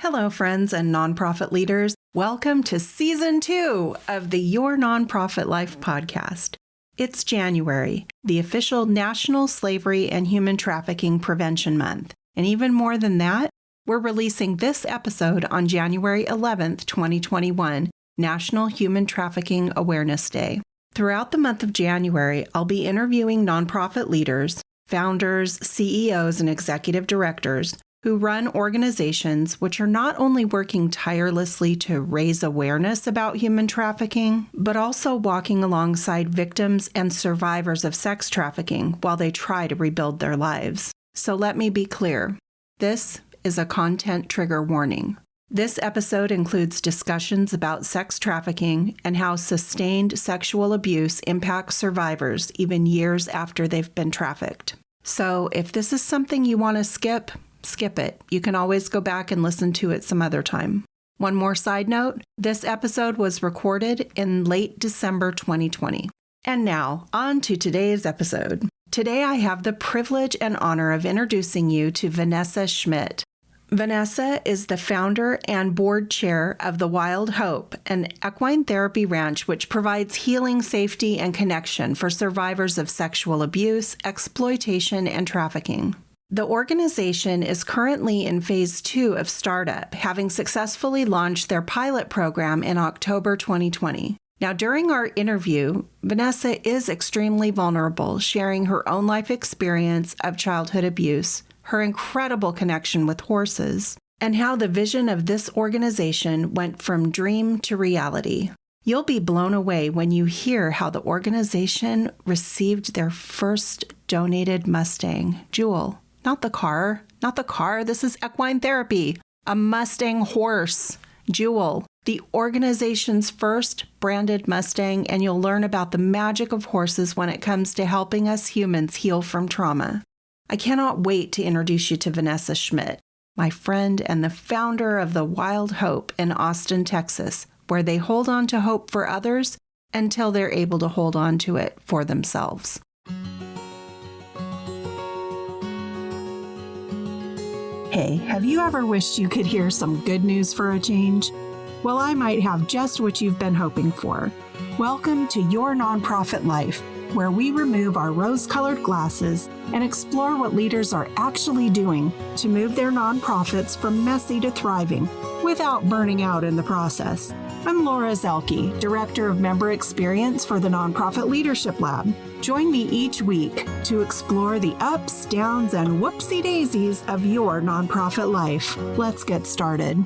Hello, friends and nonprofit leaders. Welcome to Season 2 of the Your Nonprofit Life podcast. It's January, the official National Slavery and Human Trafficking Prevention Month. And even more than that, we're releasing this episode on January 11th, 2021, National Human Trafficking Awareness Day. Throughout the month of January, I'll be interviewing nonprofit leaders, founders, CEOs, and executive directors who run organizations which are not only working tirelessly to raise awareness about human trafficking, but also walking alongside victims and survivors of sex trafficking while they try to rebuild their lives. So let me be clear. This is a content trigger warning. This episode includes discussions about sex trafficking and how sustained sexual abuse impacts survivors even years after they've been trafficked. So if this is something you want to skip it. You can always go back and listen to it some other time. One more side note, this episode was recorded in late December 2020. And now, on to today's episode. Today I have the privilege and honor of introducing you to Vanessa Schmidt. Vanessa is the founder and board chair of the Wild Hope, an equine therapy ranch which provides healing, safety, and connection for survivors of sexual abuse, exploitation, and trafficking. The organization is currently in phase 2 of startup, having successfully launched their pilot program in October 2020. Now, during our interview, Vanessa is extremely vulnerable, sharing her own life experience of childhood abuse, her incredible connection with horses, and how the vision of this organization went from dream to reality. You'll be blown away when you hear how the organization received their first donated Mustang, Jewel. Not the car, this is equine therapy. A Mustang horse, Jewel, the organization's first branded Mustang, and you'll learn about the magic of horses when it comes to helping us humans heal from trauma. I cannot wait to introduce you to Vanessa Schmidt, my friend and the founder of the Wild Hope in Austin, Texas, where they hold on to hope for others until they're able to hold on to it for themselves. Hey, have you ever wished you could hear some good news for a change? Well, I might have just what you've been hoping for. Welcome to Your Nonprofit Life, where we remove our rose-colored glasses and explore what leaders are actually doing to move their nonprofits from messy to thriving without burning out in the process. I'm Laura Zelke, Director of Member Experience for the Nonprofit Leadership Lab. Join me each week to explore the ups, downs, and whoopsie daisies of your nonprofit life. Let's get started.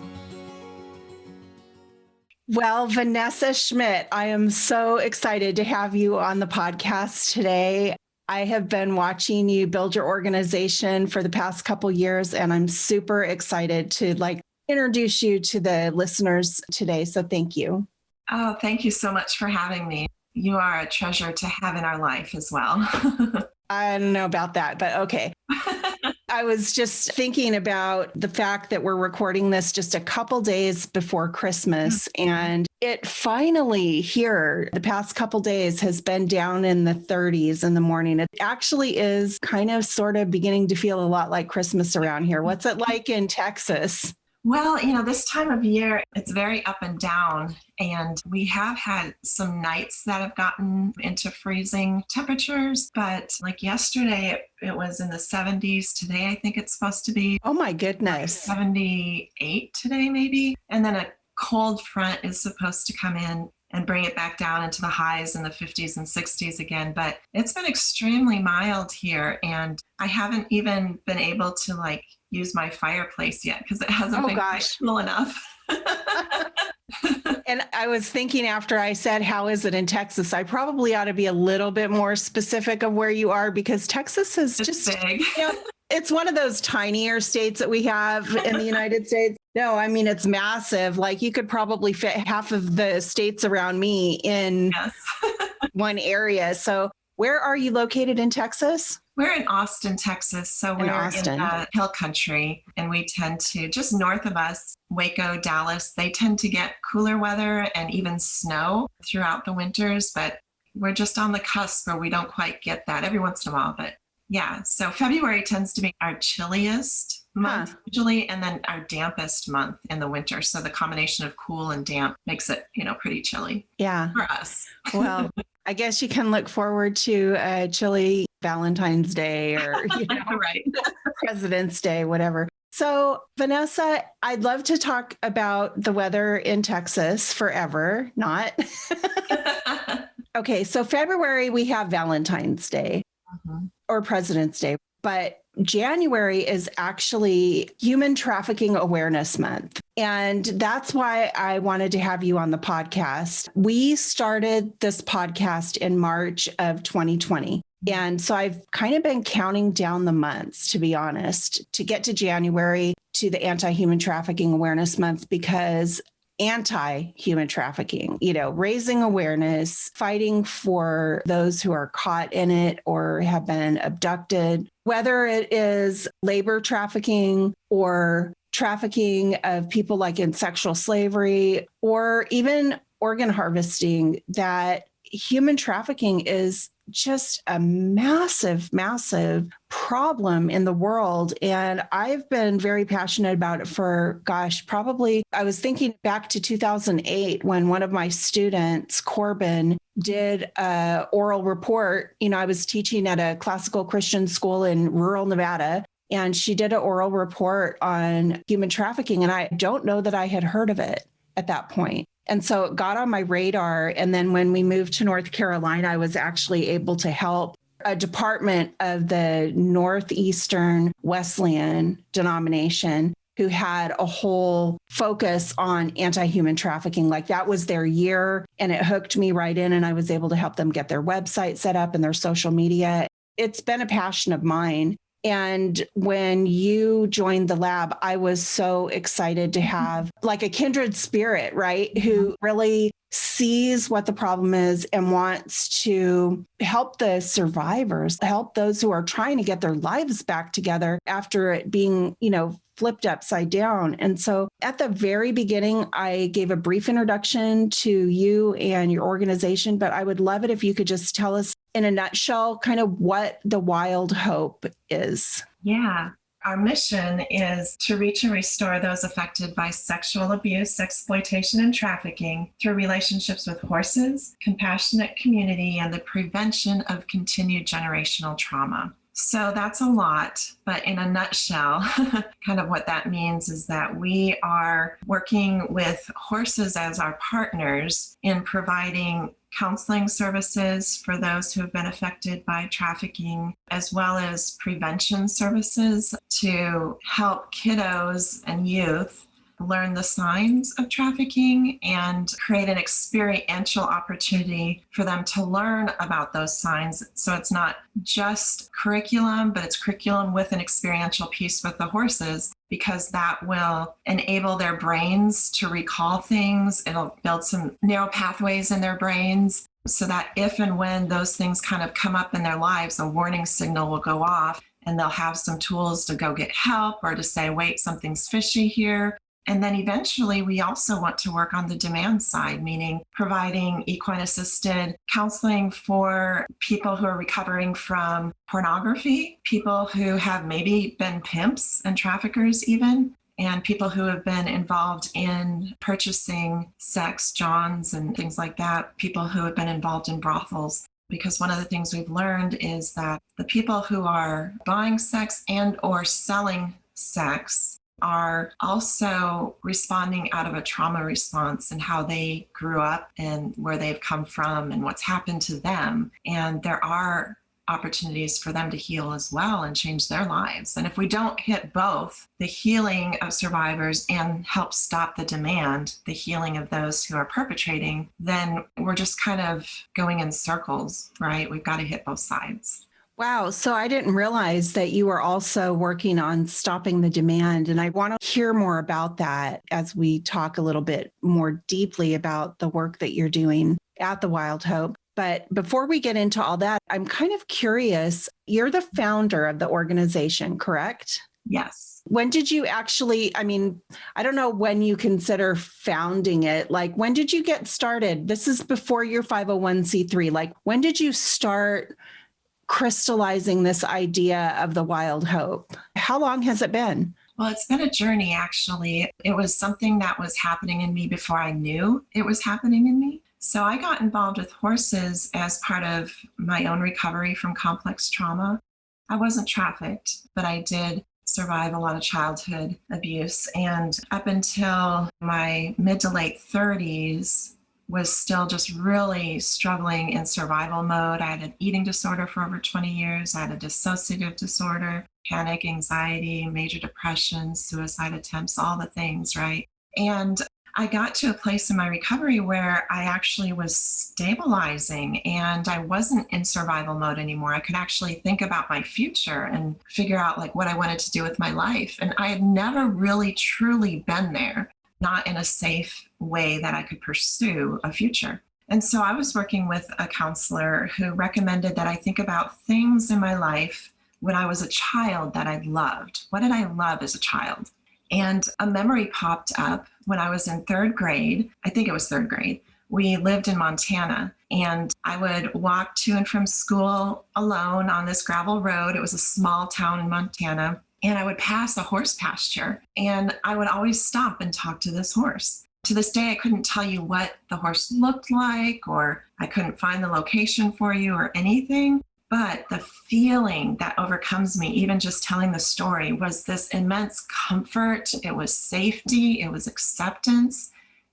Well, Vanessa Schmidt, I am so excited to have you on the podcast today. I have been watching you build your organization for the past couple years, and I'm super excited to introduce you to the listeners today. So thank you. Oh, thank you so much for having me. You are a treasure to have in our life as well. I don't know about that, but okay. I was just thinking about the fact that we're recording this just a couple days before Christmas, and it finally here, the past couple days has been down in the 30s in the morning. It actually is kind of sort of beginning to feel a lot like Christmas around here. What's it like in Texas? Well, this time of year, it's very up and down, and we have had some nights that have gotten into freezing temperatures, but like yesterday, it was in the 70s. Today, I think it's supposed to be, oh my goodness, 78 today, maybe. And then a cold front is supposed to come in and bring it back down into the highs in the 50s and 60s again. But it's been extremely mild here, and I haven't even been able to use my fireplace yet because it hasn't been comfortable enough. And I was thinking after I said, how is it in Texas? I probably ought to be a little bit more specific of where you are, because Texas is just big. It's one of those tinier states that we have in the United States. No, I mean, it's massive. You could probably fit half of the states around me in one area. So where are you located in Texas? We're in Austin, Texas. So we're in the hill country, and we tend to, just north of us, Waco, Dallas, they tend to get cooler weather and even snow throughout the winters, but we're just on the cusp where we don't quite get that every once in a while. But yeah, so February tends to be our chilliest month usually, and then our dampest month in the winter. So the combination of cool and damp makes it, pretty chilly. Yeah. For us. Well, I guess you can look forward to a chilly Valentine's Day or right. President's Day, whatever. So, Vanessa, I'd love to talk about the weather in Texas forever, not. Okay, so February, we have Valentine's Day or President's Day, but January is actually Human Trafficking Awareness Month. And that's why I wanted to have you on the podcast. We started this podcast in March of 2020. And so I've kind of been counting down the months, to be honest, to get to January, to the Anti-Human Trafficking Awareness Month, because anti-human trafficking, raising awareness, fighting for those who are caught in it or have been abducted, whether it is labor trafficking or trafficking of people like in sexual slavery or even organ harvesting, that human trafficking is just a massive, massive problem in the world. And I've been very passionate about it for, probably, I was thinking back to 2008 when one of my students, Corbin, did an oral report. I was teaching at a classical Christian school in rural Nevada, and she did an oral report on human trafficking. And I don't know that I had heard of it at that point. And so it got on my radar. And then when we moved to North Carolina, I was actually able to help a department of the Northeastern Wesleyan denomination who had a whole focus on anti-human trafficking. Like that was their year, and it hooked me right in, and I was able to help them get their website set up and their social media. It's been a passion of mine. And when you joined the lab, I was so excited to have like a kindred spirit, right? Who really sees what the problem is and wants to help the survivors, help those who are trying to get their lives back together after it being, flipped upside down. And so at the very beginning, I gave a brief introduction to you and your organization, but I would love it if you could just tell us in a nutshell kind of what the Wild Hope is. Yeah. Our mission is to reach and restore those affected by sexual abuse, exploitation, and trafficking through relationships with horses, compassionate community, and the prevention of continued generational trauma. So that's a lot, but in a nutshell, kind of what that means is that we are working with horses as our partners in providing counseling services for those who have been affected by trafficking, as well as prevention services to help kiddos and youth learn the signs of trafficking and create an experiential opportunity for them to learn about those signs. So it's not just curriculum, but it's curriculum with an experiential piece with the horses, because that will enable their brains to recall things. It'll build some neural pathways in their brains so that if and when those things kind of come up in their lives, a warning signal will go off and they'll have some tools to go get help or to say, wait, something's fishy here. And then eventually we also want to work on the demand side, meaning providing equine-assisted counseling for people who are recovering from pornography, people who have maybe been pimps and traffickers even, and people who have been involved in purchasing sex, johns, and things like that, people who have been involved in brothels. Because one of the things we've learned is that the people who are buying sex and or selling sex are also responding out of a trauma response and how they grew up and where they've come from and what's happened to them. And there are opportunities for them to heal as well and change their lives. And if we don't hit both, the healing of survivors and help stop the demand, the healing of those who are perpetrating, then we're just kind of going in circles, right? We've got to hit both sides. Wow. So I didn't realize that you were also working on stopping the demand. And I want to hear more about that as we talk a little bit more deeply about the work that you're doing at the Wild Hope. But before we get into all that, I'm kind of curious. You're the founder of the organization, correct? Yes. When did you actually, I don't know when you consider founding it. Like, when did you get started? This is before your 501c3. Like, when did you start crystallizing this idea of the Wild Hope? How long has it been? Well, it's been a journey, actually. It was something that was happening in me before I knew it was happening in me. So I got involved with horses as part of my own recovery from complex trauma. I wasn't trafficked, but I did survive a lot of childhood abuse. And up until my mid to late 30s, was still just really struggling in survival mode. I had an eating disorder for over 20 years. I had a dissociative disorder, panic, anxiety, major depression, suicide attempts, all the things, right? And I got to a place in my recovery where I actually was stabilizing and I wasn't in survival mode anymore. I could actually think about my future and figure out like what I wanted to do with my life. And I had never really truly been there, not in a safe way that I could pursue a future. And so I was working with a counselor who recommended that I think about things in my life when I was a child that I loved. What did I love as a child? And a memory popped up when I was in third grade. I think it was third grade. We lived in Montana and I would walk to and from school alone on this gravel road. It was a small town in Montana. And I would pass a horse pasture and I would always stop and talk to this horse. To this day, I couldn't tell you what the horse looked like, or I couldn't find the location for you or anything. But the feeling that overcomes me, even just telling the story, was this immense comfort. It was safety, it was acceptance.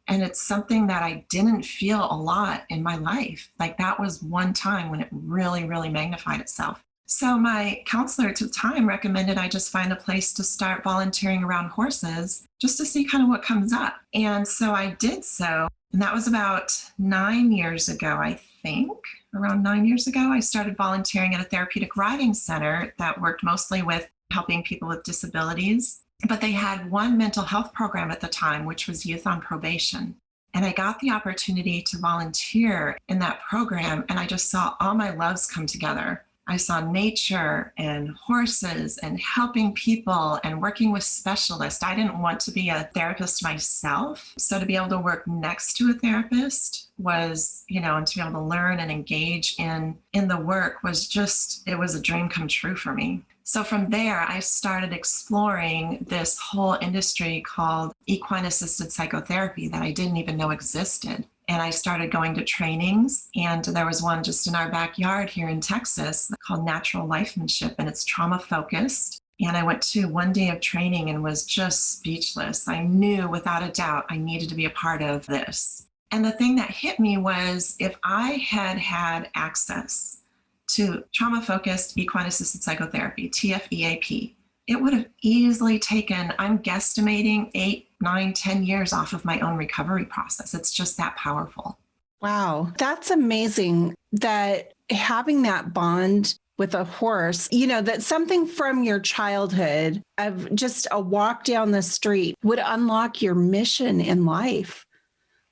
And it's something that I didn't feel a lot in my life. Like that was one time when it really, really magnified itself. So my counselor at the time recommended I just find a place to start volunteering around horses just to see kind of what comes up. And so I did so. And that was about 9 years ago, I think. Around 9 years ago, I started volunteering at a therapeutic riding center that worked mostly with helping people with disabilities. But they had one mental health program at the time, which was youth on probation. And I got the opportunity to volunteer in that program. And I just saw all my loves come together. I saw nature and horses and helping people and working with specialists. I didn't want to be a therapist myself. So to be able to work next to a therapist was, and to be able to learn and engage in the work was just, it was a dream come true for me. So from there, I started exploring this whole industry called equine assisted psychotherapy that I didn't even know existed. And I started going to trainings, and there was one just in our backyard here in Texas called Natural Lifemanship, and it's trauma focused. And I went to one day of training and was just speechless. I knew without a doubt I needed to be a part of this. And the thing that hit me was if I had had access to trauma focused equine assisted psychotherapy, TFEAP, it would have easily taken, I'm guesstimating 8, 9, 10 years off of my own recovery process. It's just that powerful. Wow. That's amazing that having that bond with a horse, that something from your childhood of just a walk down the street would unlock your mission in life.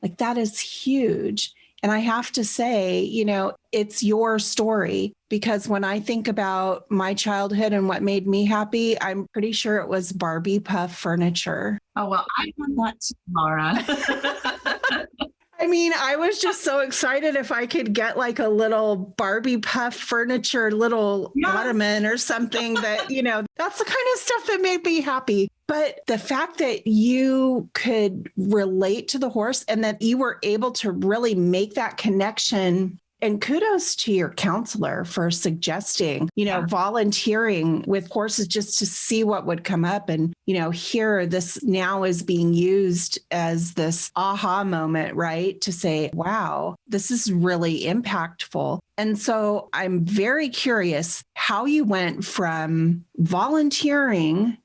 Like that is huge. And I have to say, it's your story, because when I think about my childhood and what made me happy, I'm pretty sure it was Barbie puff furniture. Oh, well, I had that too, Laura. I mean, I was just so excited if I could get like a little Barbie puff furniture, little ottoman or something that, that's the kind of stuff that made me happy. But the fact that you could relate to the horse and that you were able to really make that connection. And kudos to your counselor for suggesting, volunteering with horses just to see what would come up. And, here this now is being used as this aha moment, right? To say, wow, this is really impactful. And so I'm very curious how you went from volunteering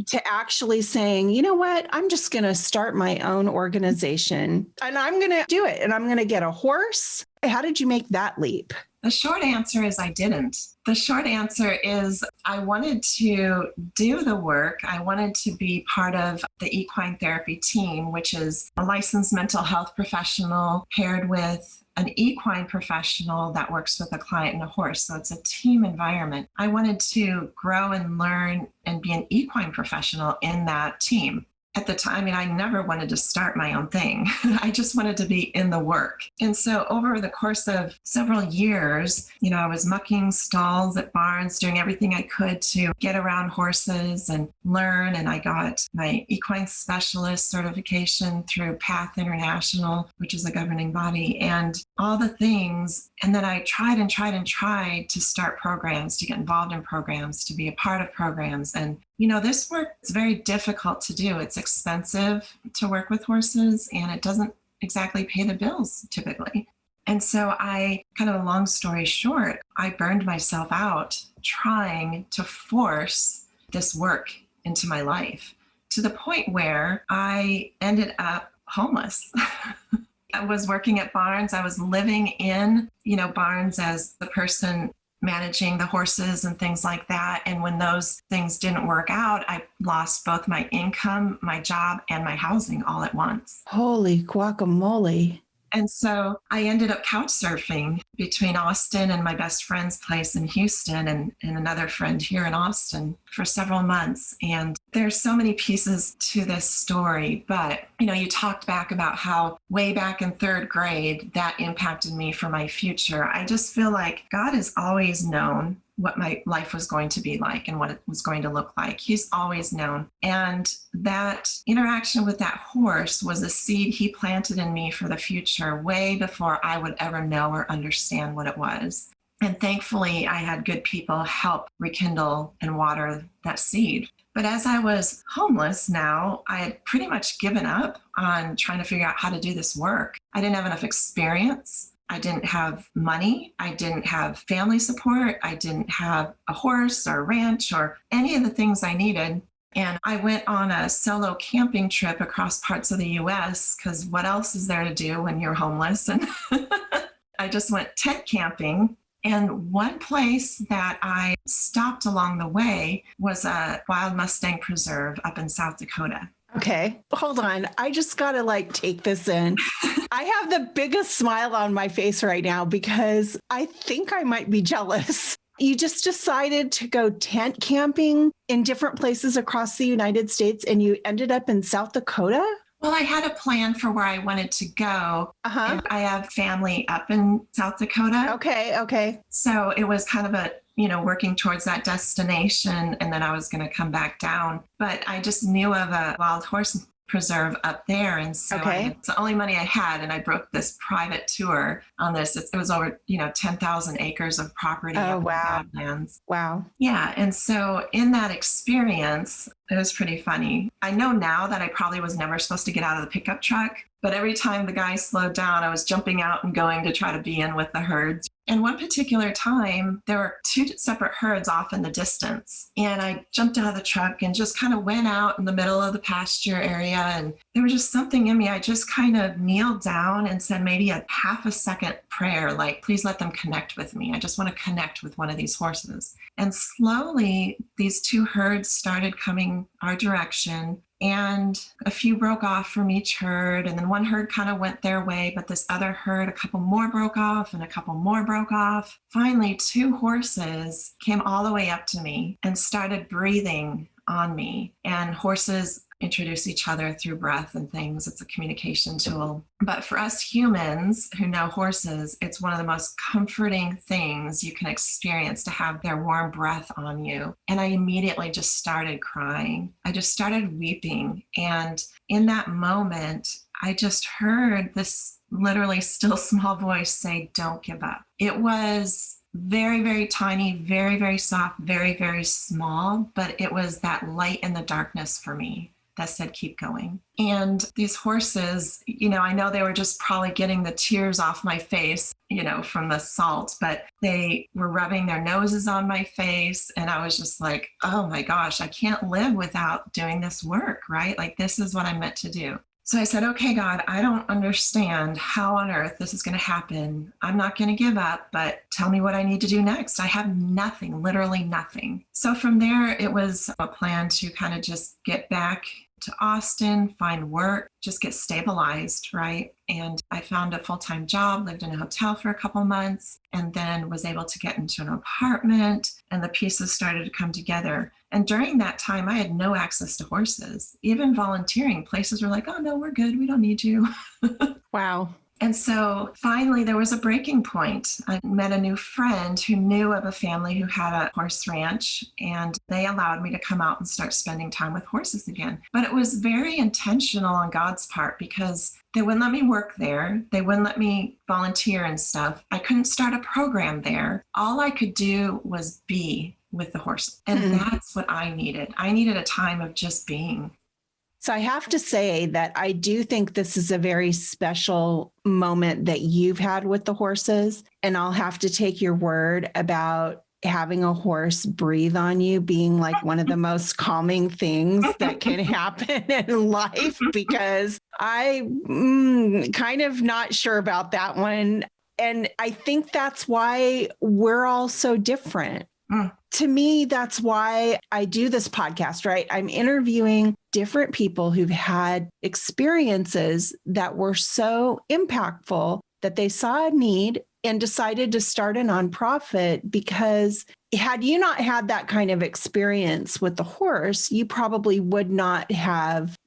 to actually saying, you know what, I'm just going to start my own organization and I'm going to do it. And I'm going to get a horse. How did you make that leap? The short answer is I didn't. The short answer is I wanted to do the work. I wanted to be part of the equine therapy team, which is a licensed mental health professional paired with an equine professional that works with a client and a horse. So it's a team environment. I wanted to grow and learn and be an equine professional in that team. at the time, I never wanted to start my own thing. I just wanted to be in the work. And so over the course of several years, I was mucking stalls at barns, doing everything I could to get around horses and learn. And I got my equine specialist certification through PATH International, which is a governing body, and all the things. And then I tried to start programs, to get involved in programs, to be a part of programs. And this work is very difficult to do. It's expensive to work with horses, and it doesn't exactly pay the bills typically. And so a long story short, I burned myself out trying to force this work into my life to the point where I ended up homeless. I was working at barns. I was living in, barns as the person managing the horses and things like that. And when those things didn't work out, I lost both my income, my job, and my housing all at once. Holy guacamole. And so I ended up couch surfing between Austin and my best friend's place in Houston and another friend here in Austin for several months. And there's so many pieces to this story, but you talked back about how way back in third grade that impacted me for my future. I just feel like God has always known what my life was going to be like and what it was going to look like. He's always known. And that interaction with that horse was a seed he planted in me for the future way before I would ever know or understand what it was. And thankfully, I had good people help rekindle and water that seed. But as I was homeless now, I had pretty much given up on trying to figure out how to do this work. I didn't have enough experience. I didn't have money. I didn't have family support. I didn't have a horse or a ranch or any of the things I needed. And I went on a solo camping trip across parts of the US because what else is there to do when you're homeless? And I just went tent camping. And one place that I stopped along the way was a wild Mustang preserve up in South Dakota. Okay, hold on. I just got to take this in. I have the biggest smile on my face right now because I think I might be jealous. You just decided to go tent camping in different places across the United States and you ended up in South Dakota? Well, I had a plan for where I wanted to go. And I have family up in South Dakota. Okay. So it was kind of working towards that destination, and then I was going to come back down. But I just knew of a wild horse preserve up there. And so it's the only money I had. And I broke this private tour on this. It was over, 10,000 acres of property. Oh, wow. Badlands. Wow. Yeah. And so in that experience, it was pretty funny. I know now that I probably was never supposed to get out of the pickup truck, but every time the guy slowed down, I was jumping out and going to try to be in with the herds. And one particular time, there were two separate herds off in the distance. And I jumped out of the truck and just kind of went out in the middle of the pasture area. And there was just something in me. I just kind of kneeled down and said maybe a half a second prayer, like, please let them connect with me. I just want to connect with one of these horses. And slowly, these two herds started coming our direction. And a few broke off from each herd, and then one herd kind of went their way, but this other herd, a couple more broke off and a couple more broke off. Finally, two horses came all the way up to me and started breathing on me. And horses introduce each other through breath and things. It's a communication tool. But for us humans who know horses, it's one of the most comforting things you can experience to have their warm breath on you. And I immediately just started crying. I just started weeping. And in that moment, I just heard this literally still small voice say, don't give up. It was very, very tiny, very, very soft, very, very small, but it was that light in the darkness for me that said, keep going. And these horses, I know they were just probably getting the tears off my face, from the salt, but they were rubbing their noses on my face. And I was just like, oh my gosh, I can't live without doing this work, right? Like, this is what I'm meant to do. So I said, okay, God, I don't understand how on earth this is going to happen. I'm not going to give up, but tell me what I need to do next. I have nothing, literally nothing. So from there, it was a plan to kind of just get back to Austin, find work, just get stabilized, right? And I found a full-time job, lived in a hotel for a couple months, and then was able to get into an apartment, and the pieces started to come together. And during that time, I had no access to horses. Even volunteering, places were like, oh, no, we're good. We don't need you. Wow. And so finally, there was a breaking point. I met a new friend who knew of a family who had a horse ranch, and they allowed me to come out and start spending time with horses again. But it was very intentional on God's part because they wouldn't let me work there. They wouldn't let me volunteer and stuff. I couldn't start a program there. All I could do was be with the horses. And that's what I needed. I needed a time of just being. So I have to say that I do think this is a very special moment that you've had with the horses. And I'll have to take your word about having a horse breathe on you being like one of the most calming things that can happen in life, because I'm kind of not sure about that one. And I think that's why we're all so different. To me, that's why I do this podcast, right? I'm interviewing different people who've had experiences that were so impactful that they saw a need and decided to start a nonprofit, because had you not had that kind of experience with the horse, you probably would not have,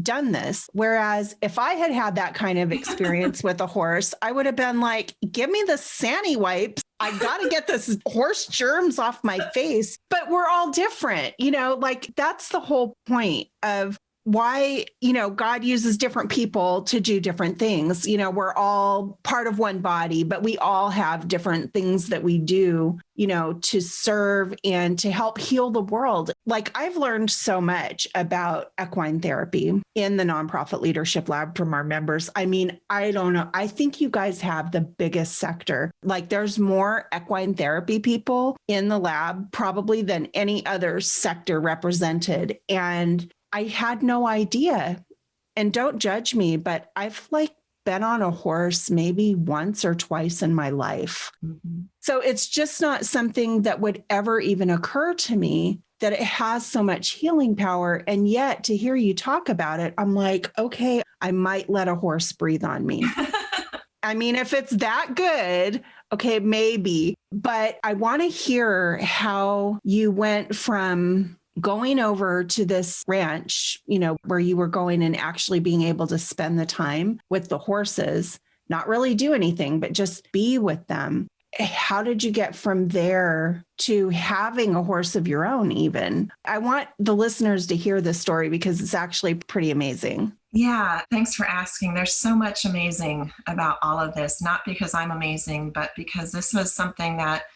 done this. Whereas if I had had that kind of experience with a horse, I would have been like, give me the Sani wipes. I got to get this horse germs off my face. But we're all different, that's the whole point of why, God uses different people to do different things. We're all part of one body, but we all have different things that we do, to serve and to help heal the world. Like, I've learned so much about equine therapy in the nonprofit leadership lab from our members. I mean, I don't know. I think you guys have the biggest sector. Like, there's more equine therapy people in the lab probably than any other sector represented. And I had no idea. And don't judge me, but I've been on a horse maybe once or twice in my life. So it's just not something that would ever even occur to me that it has so much healing power. And yet to hear you talk about it, I'm like, okay, I might let a horse breathe on me. I mean, if it's that good, okay, maybe. But I want to hear how you went from going over to this ranch, where you were going and actually being able to spend the time with the horses, not really do anything, but just be with them. How did you get from there to having a horse of your own even? I want the listeners to hear this story because it's actually pretty amazing. Yeah, thanks for asking. There's so much amazing about all of this, not because I'm amazing, but because this was something that,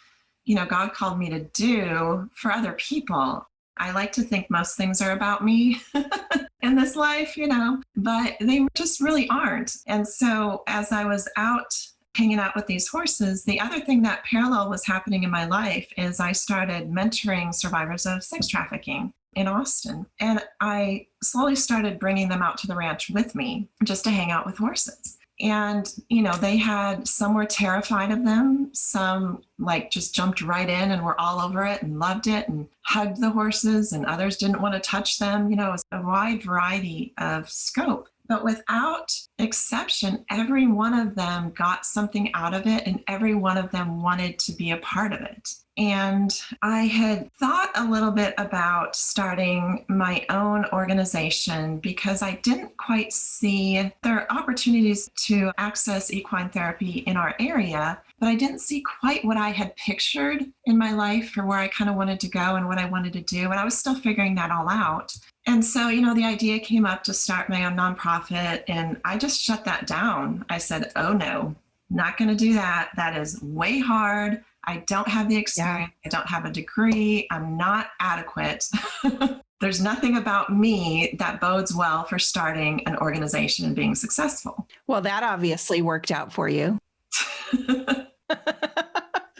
God called me to do for other people. I like to think most things are about me in this life, but they just really aren't. And so as I was out hanging out with these horses, the other thing that parallel was happening in my life is I started mentoring survivors of sex trafficking in Austin. And I slowly started bringing them out to the ranch with me just to hang out with horses. And, some were terrified of them. Some just jumped right in and were all over it and loved it and hugged the horses, and others didn't want to touch them. It was a wide variety of scope. But without exception, every one of them got something out of it, and every one of them wanted to be a part of it. And I had thought a little bit about starting my own organization because I didn't quite see there are opportunities to access equine therapy in our area, but I didn't see quite what I had pictured in my life for where I kind of wanted to go and what I wanted to do. And I was still figuring that all out. And so, the idea came up to start my own nonprofit, and I just shut that down. I said, oh no, not going to do that. That is way hard. I don't have the experience. I don't have a degree. I'm not adequate. There's nothing about me that bodes well for starting an organization and being successful. Well, that obviously worked out for you.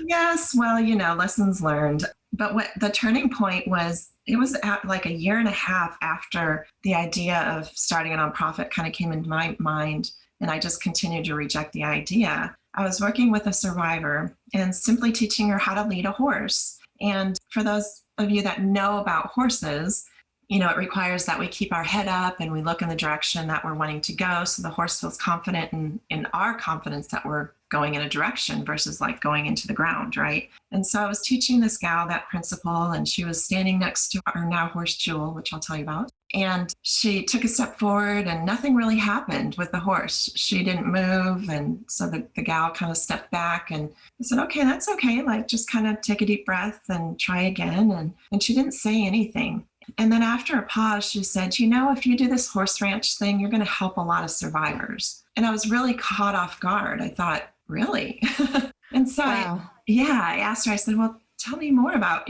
Yes. Well, lessons learned. But what the turning point was, it was at a year and a half after the idea of starting a nonprofit kind of came into my mind, and I just continued to reject the idea. I was working with a survivor and simply teaching her how to lead a horse. And for those of you that know about horses, it requires that we keep our head up and we look in the direction that we're wanting to go. So the horse feels confident in our confidence that we're going in a direction versus like going into the ground, right? And so I was teaching this gal that principle, and she was standing next to our now horse Jewel, which I'll tell you about. And she took a step forward and nothing really happened with the horse. She didn't move. And so the gal kind of stepped back, and I said, okay, that's okay. Like, just kind of take a deep breath and try again. And she didn't say anything. And then after a pause, she said, if you do this horse ranch thing, you're going to help a lot of survivors. And I was really caught off guard. I thought, really? And so Wow. I asked her, I said, well, tell me more about,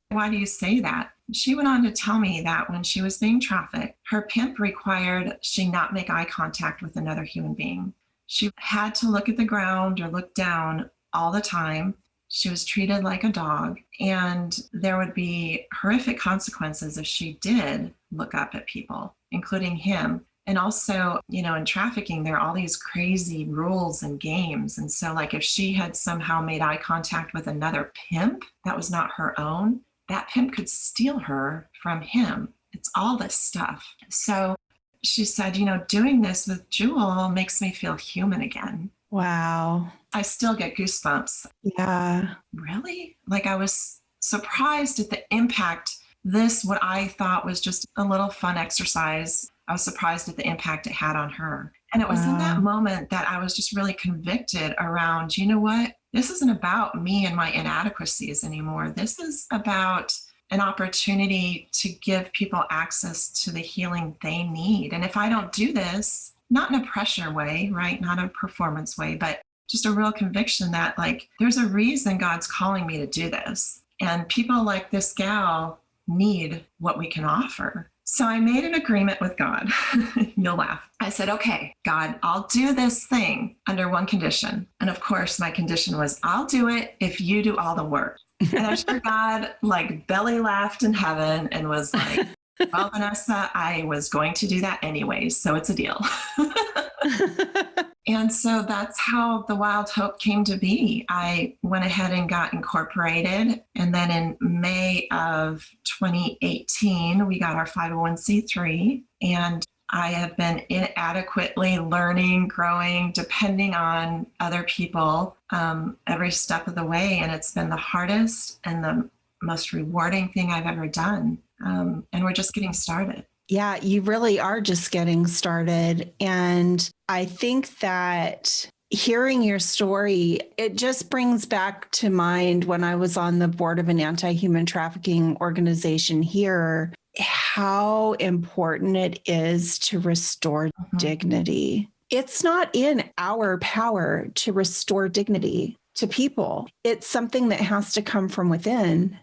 why do you say that? She went on to tell me that when she was being trafficked, her pimp required she not make eye contact with another human being. She had to look at the ground or look down all the time. She was treated like a dog, and there would be horrific consequences if she did look up at people, including him. And also, in trafficking, there are all these crazy rules and games. And so, like, if she had somehow made eye contact with another pimp that was not her own, that pimp could steal her from him. It's all this stuff. So she said, doing this with Jewel makes me feel human again. Wow. I still get goosebumps. Yeah. Really? Like, I was surprised at the impact what I thought was just a little fun exercise. I was surprised at the impact it had on her. And it was in that moment that I was just really convicted around, you know what? This isn't about me and my inadequacies anymore. This is about an opportunity to give people access to the healing they need. And if I don't do this, not in a pressure way, right? Not a performance way, but just a real conviction that, like, there's a reason God's calling me to do this. And people like this gal need what we can offer. So I made an agreement with God. You'll laugh. I said, okay, God, I'll do this thing under one condition. And of course, my condition was, I'll do it if you do all the work. And I'm sure God like belly laughed in heaven and was like, well, Vanessa, I was going to do that anyway, so it's a deal. And so that's how the Wild Hope came to be. I went ahead and got incorporated. And then in May of 2018, we got our 501c3. And I have been inadequately learning, growing, depending on other people every step of the way. And it's been the hardest and the most rewarding thing I've ever done. And we're just getting started. Yeah, you really are just getting started. And I think that hearing your story, it just brings back to mind when I was on the board of an anti-human trafficking organization here, how important it is to restore dignity. It's not in our power to restore dignity to people. It's something that has to come from within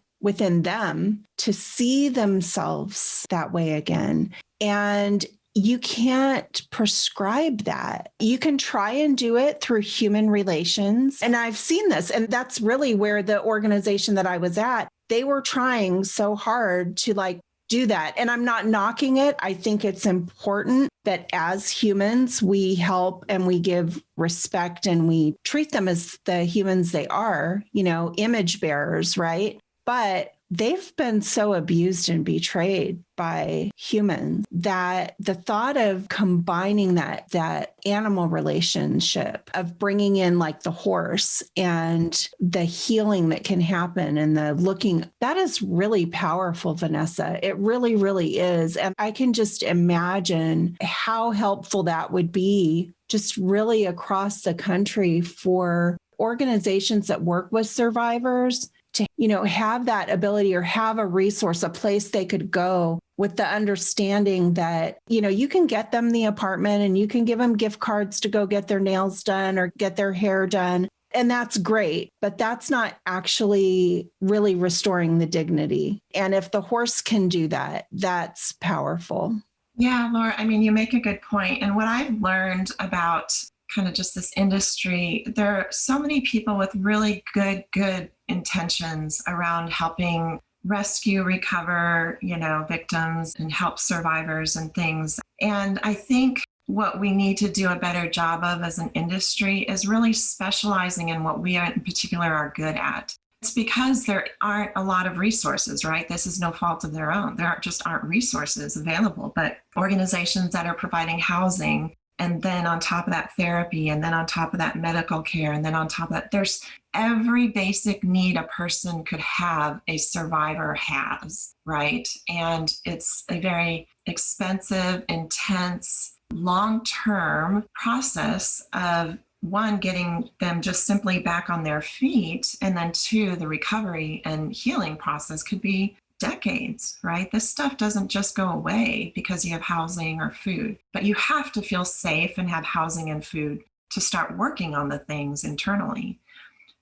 them to see themselves that way again. And you can't prescribe that. You can try and do it through human relations. And I've seen this, and that's really where the organization that I was at, they were trying so hard to do that. And I'm not knocking it. I think it's important that as humans, we help and we give respect and we treat them as the humans they are, image bearers, right? But they've been so abused and betrayed by humans that the thought of combining that animal relationship, of bringing in like the horse and the healing that can happen and the looking, that is really powerful, Vanessa. It really, really is. And I can just imagine how helpful that would be just really across the country for organizations that work with survivors to, have that ability or have a resource, a place they could go with the understanding that, you can get them the apartment and you can give them gift cards to go get their nails done or get their hair done. And that's great, but that's not actually really restoring the dignity. And if the horse can do that, that's powerful. Yeah, Laura, you make a good point. And what I've learned about kind of just this industry, there are so many people with really good intentions around helping rescue, recover, victims and help survivors and things. And I think what we need to do a better job of as an industry is really specializing in what we in particular are good at. It's because there aren't a lot of resources, right? This is no fault of their own. There aren't resources available, but organizations that are providing housing, and then on top of that therapy, and then on top of that medical care, and then on top of that, there's every basic need a person could have, a survivor has, right? And it's a very expensive, intense, long-term process of, one, getting them just simply back on their feet, and then two, the recovery and healing process could be decades, right? This stuff doesn't just go away because you have housing or food, but you have to feel safe and have housing and food to start working on the things internally.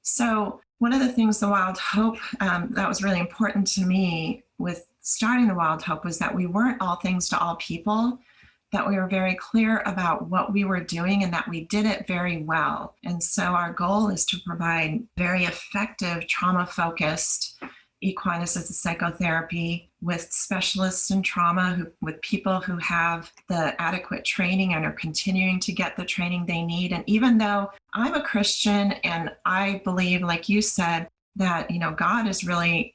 So one of the things the Wild Hope that was really important to me with starting the Wild Hope was that we weren't all things to all people, that we were very clear about what we were doing and that we did it very well. And so our goal is to provide very effective trauma-focused equine assisted psychotherapy with specialists in trauma, with people who have the adequate training and are continuing to get the training they need. And even though I'm a Christian and I believe, like you said, that, God is really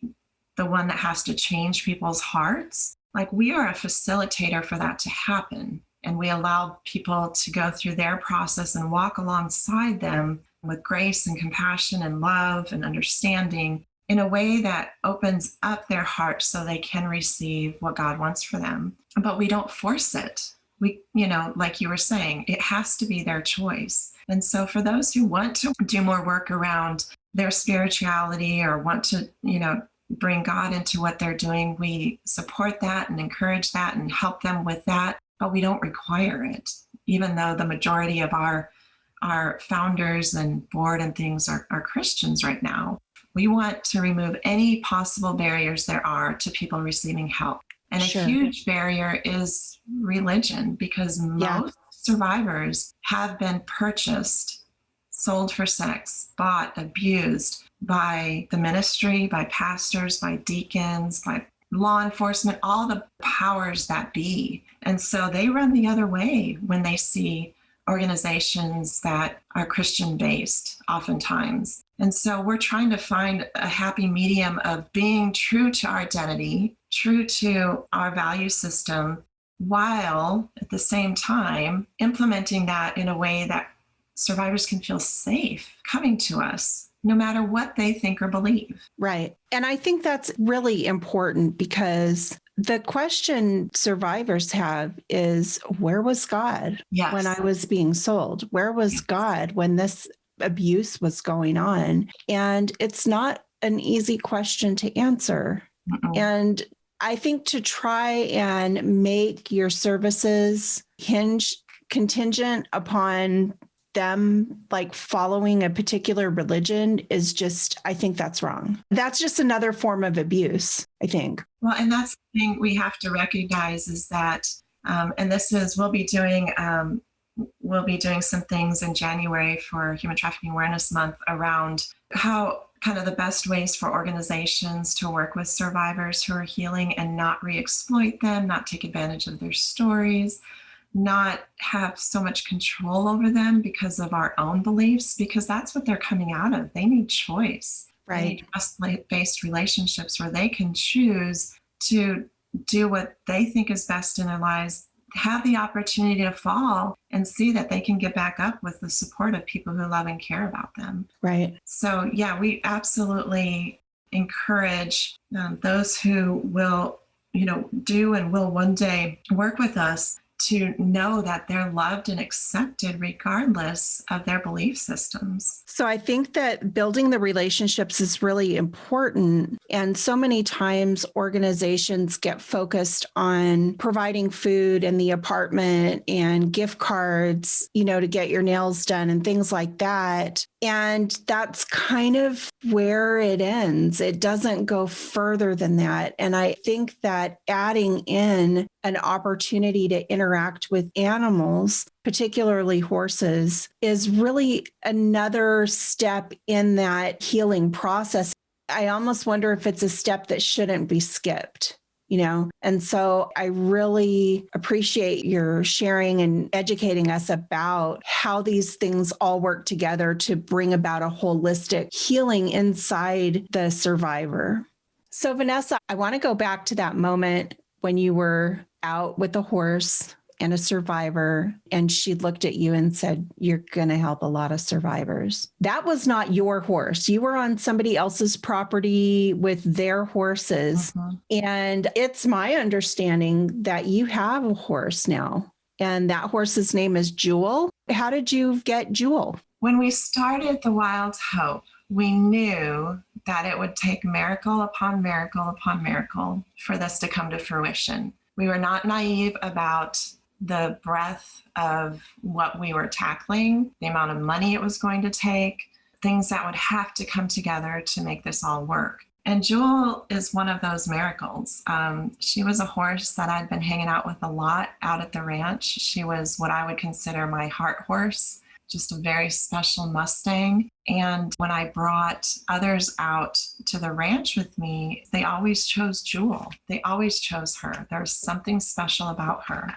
the one that has to change people's hearts, like we are a facilitator for that to happen. And we allow people to go through their process and walk alongside them with grace and compassion and love and understanding in a way that opens up their heart so they can receive what God wants for them. But we don't force it. We, like you were saying, it has to be their choice. And so for those who want to do more work around their spirituality or want to, bring God into what they're doing, we support that and encourage that and help them with that, but we don't require it, even though the majority of our founders and board and things are Christians right now. We want to remove any possible barriers there are to people receiving help. And a huge barrier is religion, because most survivors have been purchased, sold for sex, bought, abused by the ministry, by pastors, by deacons, by law enforcement, all the powers that be. And so they run the other way when they see organizations that are Christian-based, oftentimes. And so we're trying to find a happy medium of being true to our identity, true to our value system, while at the same time implementing that in a way that survivors can feel safe coming to us, no matter what they think or believe. Right. And I think that's really important, because the question survivors have is, where was God when I was being sold? Where was God when this abuse was going on? And it's not an easy question to answer. And I think to try and make your services contingent upon them like following a particular religion is just, I think that's wrong. That's just another form of abuse, I think. Well, and that's the thing we have to recognize is that, and this is, we'll be doing some things in January for Human Trafficking Awareness Month around how kind of the best ways for organizations to work with survivors who are healing and not re-exploit them, not take advantage of their stories, not have so much control over them because of our own beliefs, because that's what they're coming out of. They need choice. Right. They need trust-based relationships where they can choose to do what they think is best in their lives, have the opportunity to fall and see that they can get back up with the support of people who love and care about them. Right. So yeah, we absolutely encourage those who will, do and will one day work with us to know that they're loved and accepted regardless of their belief systems. So I think that building the relationships is really important. And so many times organizations get focused on providing food and the apartment and gift cards, to get your nails done and things like that. And that's kind of where it ends. It doesn't go further than that. And I think that adding in an opportunity to interact with animals, particularly horses, is really another step in that healing process. I almost wonder if it's a step that shouldn't be skipped. And so I really appreciate your sharing and educating us about how these things all work together to bring about a holistic healing inside the survivor. So Vanessa, I want to go back to that moment when you were out with a horse and a survivor, and she looked at you and said, "You're going to help a lot of survivors." That was not your horse. You were on somebody else's property with their horses. Mm-hmm. And it's my understanding that you have a horse now, and that horse's name is Jewel. How did you get Jewel? When we started the Wild Hope, we knew that it would take miracle upon miracle upon miracle for this to come to fruition. We were not naive about the breadth of what we were tackling, the amount of money it was going to take, things that would have to come together to make this all work. And Jewel is one of those miracles. She was a horse that I'd been hanging out with a lot out at the ranch. She was what I would consider my heart horse, just a very special Mustang. And when I brought others out to the ranch with me, they always chose Jewel. They always chose her. There's something special about her.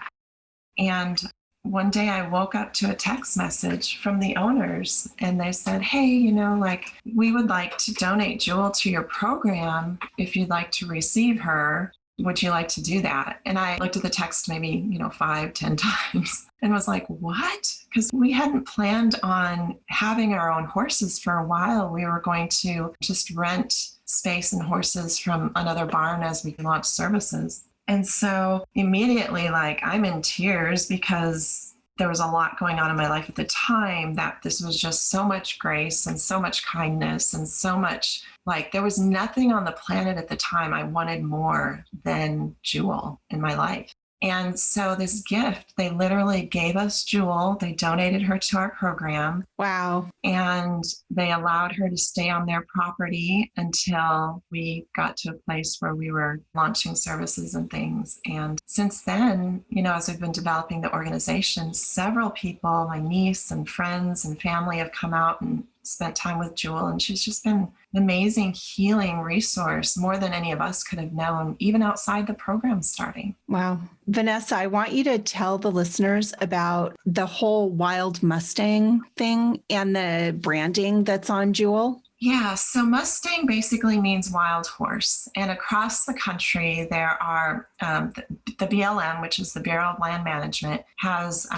And one day I woke up to a text message from the owners, and they said, "Hey, we would like to donate Jewel to your program. If you'd like to receive her, would you like to do that?" And I looked at the text maybe, 5-10 times and was like, what? Because we hadn't planned on having our own horses for a while. We were going to just rent space and horses from another barn as we launched services. And so immediately, I'm in tears because there was a lot going on in my life at the time, that this was just so much grace and so much kindness and so much, there was nothing on the planet at the time I wanted more than Jewel in my life. And so this gift, they literally gave us Jewel. They donated her to our program. Wow. And they allowed her to stay on their property until we got to a place where we were launching services and things. And since then, as we've been developing the organization, several people, my niece and friends and family, have come out and spent time with Jewel, and she's just been an amazing healing resource, more than any of us could have known, even outside the program starting. Wow. Vanessa, I want you to tell the listeners about the whole Wild Mustang thing and the branding that's on Jewel. Yeah, so Mustang basically means wild horse. And across the country, there are the BLM, which is the Bureau of Land Management, has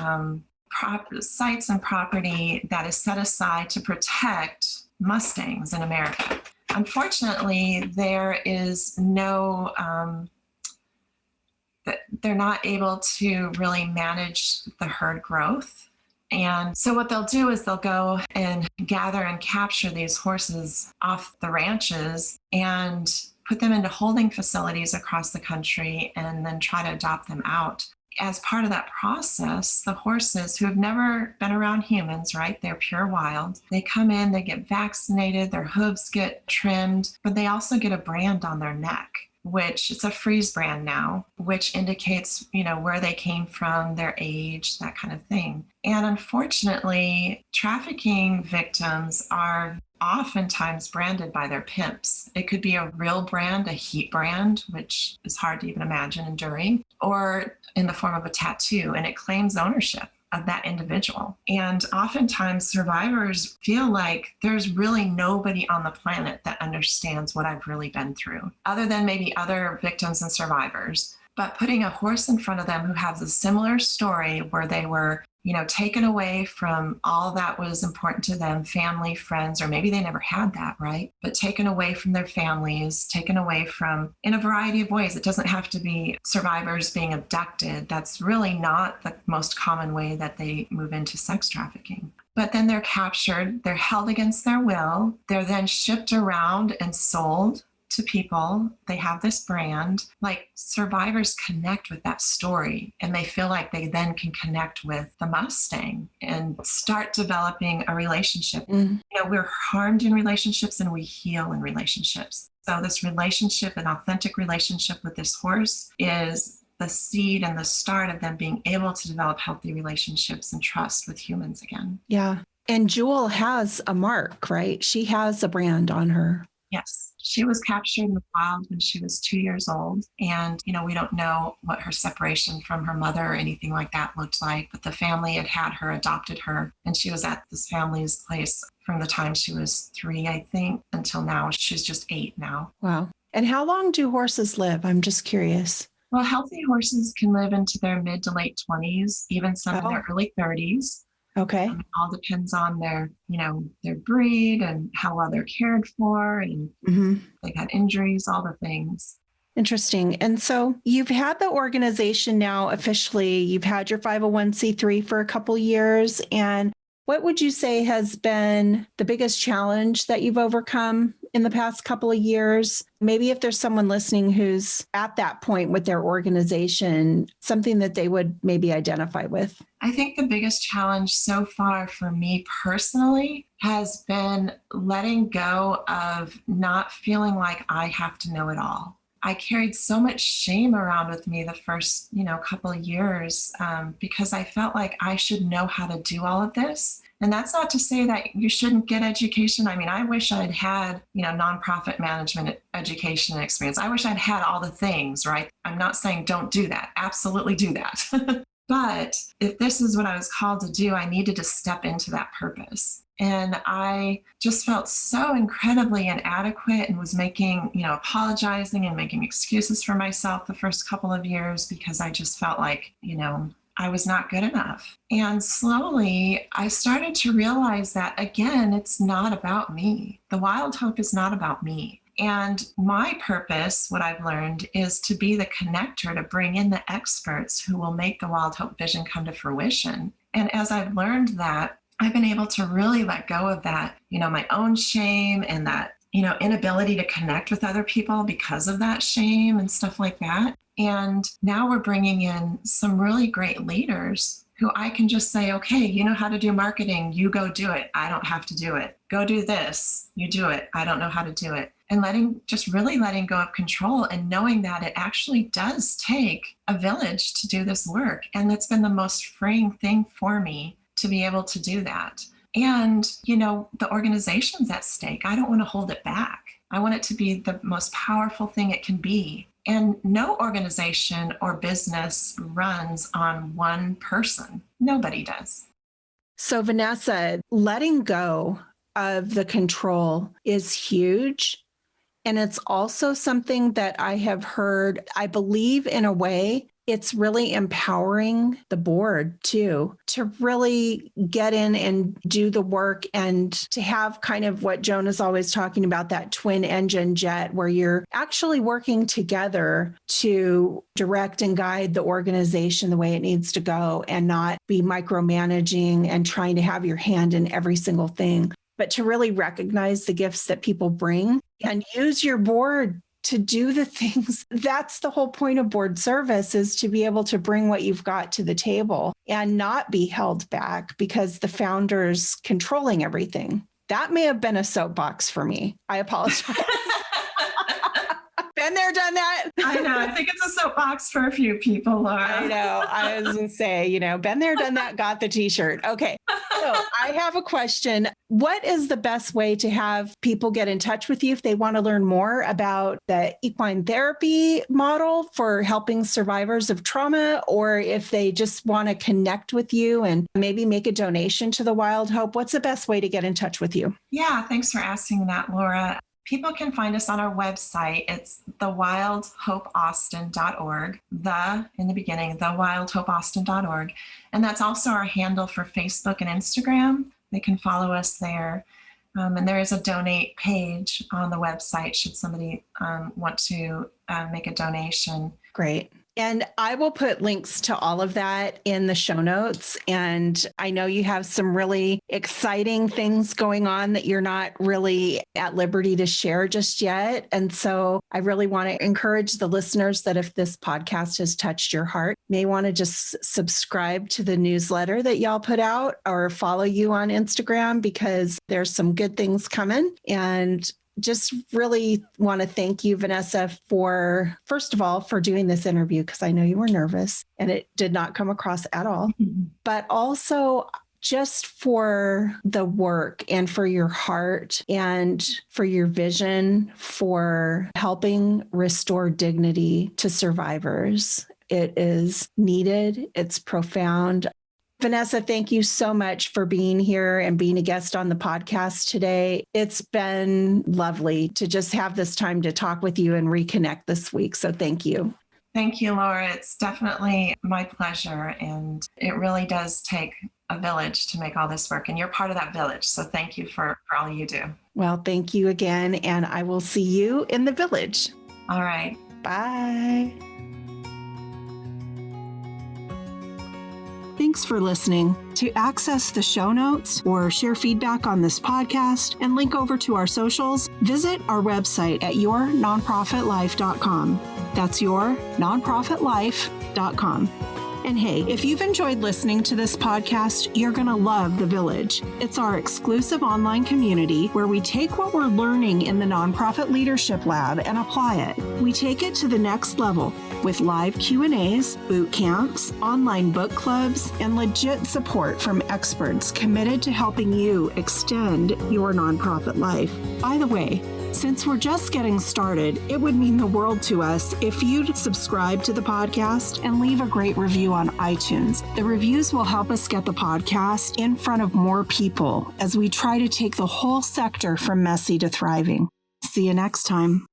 sites and property that is set aside to protect Mustangs in America. Unfortunately, there is no, they're not able to really manage the herd growth. And so what they'll do is they'll go and gather and capture these horses off the ranches and put them into holding facilities across the country and then try to adopt them out. As part of that process, the horses, who have never been around humans, right? They're pure wild. They come in, they get vaccinated, their hooves get trimmed, but they also get a brand on their neck, which it's a freeze brand now, which indicates, where they came from, their age, that kind of thing. And unfortunately, trafficking victims are oftentimes branded by their pimps. It could be a real brand, a heat brand, which is hard to even imagine enduring, or in the form of a tattoo, and it claims ownership of that individual. And oftentimes survivors feel like there's really nobody on the planet that understands what I've really been through, other than maybe other victims and survivors. But putting a horse in front of them who has a similar story, where they were, taken away from all that was important to them, family, friends, or maybe they never had that, right? But taken away from their families, taken away from, in a variety of ways. It doesn't have to be survivors being abducted. That's really not the most common way that they move into sex trafficking. But then they're captured, they're held against their will, they're then shipped around and sold to people. They have this brand. Survivors connect with that story, and they feel like they then can connect with the Mustang and start developing a relationship. We're harmed in relationships and we heal in relationships. So this relationship, an authentic relationship with this horse, is the seed and the start of them being able to develop healthy relationships and trust with humans again. Yeah. And Jewel has a mark, right? She has a brand on her. Yes, she was captured in the wild when she was 2 years old. And, we don't know what her separation from her mother or anything like that looked like, but the family had her, adopted her, and she was at this family's place from the time she was 3, I think, until now. She's just 8 now. Wow. And how long do horses live? I'm just curious. Well, healthy horses can live into their mid to late 20s, even some in their early 30s. Okay. It all depends on their breed and how well they're cared for, and they've had injuries, all the things. Interesting. And so you've had the organization now officially, you've had your 501c3 for a couple years. And what would you say has been the biggest challenge that you've overcome in the past couple of years? Maybe if there's someone listening who's at that point with their organization, something that they would maybe identify with. I think the biggest challenge so far for me personally has been letting go of not feeling like I have to know it all. I carried so much shame around with me the first, couple of years because I felt like I should know how to do all of this. And that's not to say that you shouldn't get education. I mean, I wish I'd had, nonprofit management education and experience. I wish I'd had all the things, right? I'm not saying don't do that. Absolutely do that. But if this is what I was called to do, I needed to step into that purpose. And I just felt so incredibly inadequate and was apologizing and making excuses for myself the first couple of years because I just felt like, I was not good enough. And slowly I started to realize that, again, it's not about me. The Wild Hope is not about me. And my purpose, what I've learned, is to be the connector, to bring in the experts who will make the Wild Hope vision come to fruition. And as I've learned that, I've been able to really let go of that, my own shame and that, inability to connect with other people because of that shame and stuff like that. And now we're bringing in some really great leaders who I can just say, okay, you know how to do marketing, you go do it. I don't have to do it. Go do this, you do it. I don't know how to do it. And really letting go of control and knowing that it actually does take a village to do this work. And that's been the most freeing thing for me to be able to do that. And, the organization's at stake. I don't want to hold it back. I want it to be the most powerful thing it can be. And no organization or business runs on one person. Nobody does. So Vanessa, letting go of the control is huge. And it's also something that I have heard, I believe in a way, it's really empowering the board too, to really get in and do the work and to have kind of what Joan is always talking about, that twin engine jet where you're actually working together to direct and guide the organization the way it needs to go and not be micromanaging and trying to have your hand in every single thing, but to really recognize the gifts that people bring and use your board to do the things. That's the whole point of board service, is to be able to bring what you've got to the table and not be held back because the founder's controlling everything. That may have been a soapbox for me. I apologize. Been there, done that. I know. I think it's a soapbox for a few people, Laura. I know. I was going to say, been there, done that, got the t-shirt. Okay. So I have a question. What is the best way to have people get in touch with you if they want to learn more about the equine therapy model for helping survivors of trauma, or if they just want to connect with you and maybe make a donation to the Wild Hope? What's the best way to get in touch with you? Yeah, thanks for asking that, Laura. People can find us on our website. It's thewildhopeaustin.org, thewildhopeaustin.org. And that's also our handle for Facebook and Instagram. They can follow us there. And there is a donate page on the website should somebody want to make a donation. Great. And I will put links to all of that in the show notes. And I know you have some really exciting things going on that you're not really at liberty to share just yet. And so I really want to encourage the listeners that if this podcast has touched your heart, may want to just subscribe to the newsletter that y'all put out or follow you on Instagram, because there's some good things coming. And just really want to thank you, Vanessa, for, first of all, for doing this interview, because I know you were nervous and it did not come across at all. Mm-hmm. But also just for the work and for your heart and for your vision for helping restore dignity to survivors. It is needed. It's profound. Vanessa, thank you so much for being here and being a guest on the podcast today. It's been lovely to just have this time to talk with you and reconnect this week. So thank you. Thank you, Laura. It's definitely my pleasure. And it really does take a village to make all this work. And you're part of that village. So thank you for all you do. Well, thank you again. And I will see you in the village. All right. Bye. Thanks for listening. To access the show notes or share feedback on this podcast and link over to our socials, visit our website at yournonprofitlife.com. That's yournonprofitlife.com. And hey, if you've enjoyed listening to this podcast, you're going to love The Village. It's our exclusive online community where we take what we're learning in the Nonprofit Leadership Lab and apply it. We take it to the next level with live Q&As, boot camps, online book clubs, and legit support from experts committed to helping you extend your nonprofit life. By the way, since we're just getting started, it would mean the world to us if you'd subscribe to the podcast and leave a great review on iTunes. The reviews will help us get the podcast in front of more people as we try to take the whole sector from messy to thriving. See you next time.